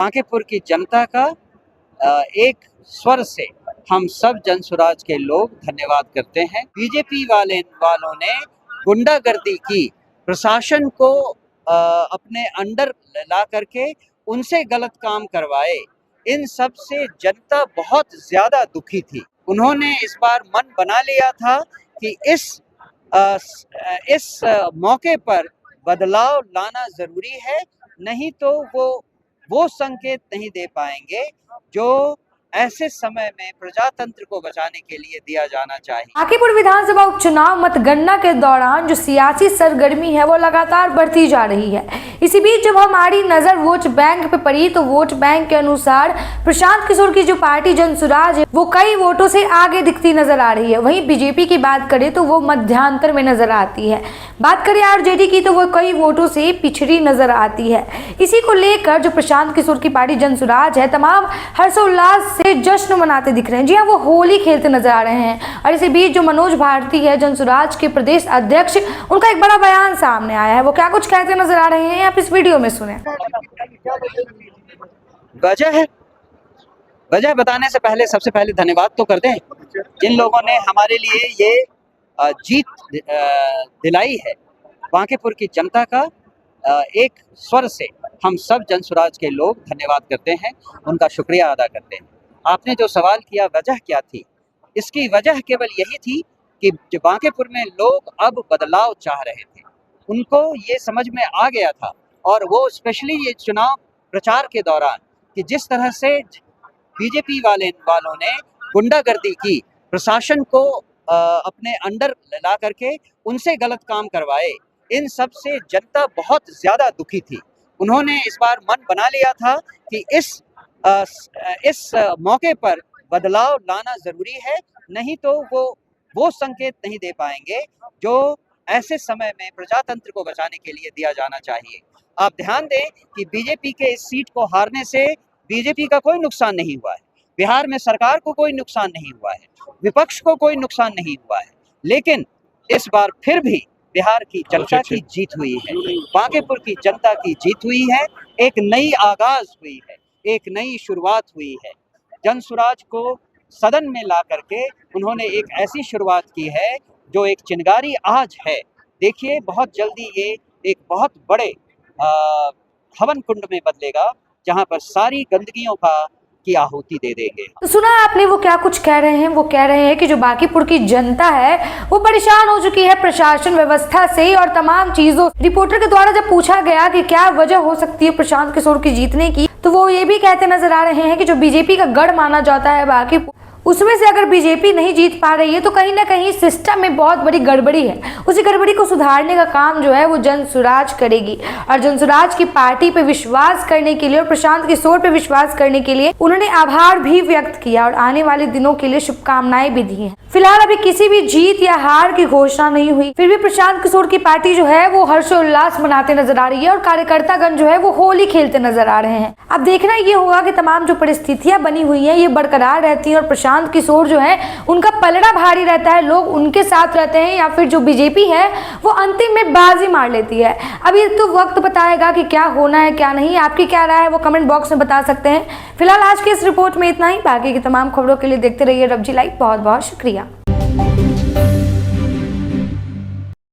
बांकीपुर की जनता का एक स्वर से हम सब जनसुराज के लोग धन्यवाद करते हैं। बीजेपी वालों ने गुंडागर्दी की, प्रशासन को अपने अंडर ला करके उनसे गलत काम करवाए, इन सब से जनता बहुत ज्यादा दुखी थी। उन्होंने इस बार मन बना लिया था कि इस मौके पर बदलाव लाना जरूरी है, नहीं तो वो संकेत नहीं दे पाएंगे जो ऐसे समय में प्रजातंत्र को बचाने के लिए दिया जाना चाहिए। बांकीपुर विधानसभा उपचुनाव मतगणना के दौरान जो सियासी सरगर्मी है वो लगातार बढ़ती जा रही है। इसी बीच जब हमारी नजर वोट बैंक पे पड़ी तो वोट बैंक के अनुसार प्रशांत किशोर की जो पार्टी जनसुराज है वो कई वोटों से आगे दिखती नजर आ रही है। वहीं बीजेपी की बात करें तो वो मध्यांतर में नजर आती है। बात करें आरजेडी की तो वो कई वोटों से पिछड़ी नजर आती है। इसी को लेकर जो प्रशांत किशोर की पार्टी जनसुराज है तमाम हर्षोल्लास से जश्न मनाते दिख रहे हैं। जी हाँ, वो होली खेलते नजर आ रहे हैं। और इसी बीच जो मनोज भारती है जनसुराज के प्रदेश अध्यक्ष, उनका एक बड़ा बयान सामने आया है। वो क्या कुछ कहते नजर आ रहे हैं आप इस वीडियो में सुने। वजह बताने से पहले सबसे पहले धन्यवाद तो कर दें जिन लोगों ने हमारे लिए ये जीत दिलाई है। बांकीपुर की जनता का एक स्वर से हम सब जनसुराज के लोग धन्यवाद करते हैं, उनका शुक्रिया अदा करते हैं। आपने जो सवाल किया वजह क्या थी, इसकी वजह केवल यही थी कि जो बांकीपुर में लोग अब बदलाव चाह रहे थे, उनको ये समझ में आ गया था। और वो स्पेशली ये चुनाव प्रचार के दौरान कि जिस तरह से बीजेपी वालों ने गुंडागर्दी की, प्रशासन को अपने अंडर ला करके उनसे गलत काम करवाए, इन सब से जनता बहुत ज्यादा दुखी थी। उन्होंने इस बार मन बना लिया था कि इस मौके पर बदलाव लाना जरूरी है, नहीं तो वो संकेत नहीं दे पाएंगे जो ऐसे समय में प्रजातंत्र को बचाने के लिए दिया जाना चाहिए। आप ध्यान दें कि बीजेपी के इस सीट को हारने से बीजेपी का कोई नुकसान नहीं हुआ है, बिहार में सरकार को कोई नुकसान नहीं हुआ है, विपक्ष को कोई नुकसान नहीं हुआ है, लेकिन इस बार फिर भी बिहार की जनता की जीत हुई है, बांकीपुर की जनता की जीत हुई है, एक नई आगाज हुई है, एक नई शुरुआत हुई है। जनसुराज को सदन में ला करके उन्होंने एक ऐसी शुरुआत की है जो एक चिंगारी आज है। देखिए, बहुत जल्दी ये एक बहुत बड़े हवन कुंड में बदलेगा, जहां पर सारी गंदगियों की आहुति दे देंगे। तो सुना आपने वो क्या कुछ कह रहे हैं। वो कह रहे हैं कि जो बांकीपुर की जनता है वो परेशान हो चुकी है प्रशासन व्यवस्था से और तमाम चीजों। रिपोर्टर के द्वारा जब पूछा गया कि क्या वजह हो सकती है प्रशांत किशोर की जीतने की, तो वो ये भी कहते नजर आ रहे हैं कि जो बीजेपी का गढ़ माना जाता है बांकीपुर, उसमें से अगर बीजेपी नहीं जीत पा रही है तो कहीं ना कहीं सिस्टम में बहुत बड़ी गड़बड़ी है। उसी गड़बड़ी को सुधारने का काम जो है वो जनसुराज करेगी। और जनसुराज की पार्टी पे विश्वास करने के लिए और प्रशांत किशोर पे विश्वास करने के लिए उन्होंने आभार भी व्यक्त किया और आने वाले दिनों के लिए शुभकामनाएं भी दी हैं। फिलहाल अभी किसी भी जीत या हार की घोषणा नहीं हुई, फिर भी प्रशांत किशोर की पार्टी जो है वो हर्षोल्लास मनाते नजर आ रही है और कार्यकर्तागण जो है वो होली खेलते नजर आ रहे हैं। अब देखना ये होगा कि तमाम जो परिस्थितियां बनी हुई है ये बरकरार रहती है और प्रशांत किशोर जो है उनका पलड़ा भारी रहता है, लोग उनके साथ रहते हैं, या फिर जो बीजेपी है वो अंतिम में बाजी मार लेती है। अभी तो वक्त बताएगा कि क्या होना है क्या नहीं। आपकी क्या राय है वो कमेंट बॉक्स में बता सकते हैं। फिलहाल आज के इस रिपोर्ट में इतना ही। बाकी की तमाम खबरों के लिए देखते रहिए रबजी लाइव। बहुत बहुत शुक्रिया।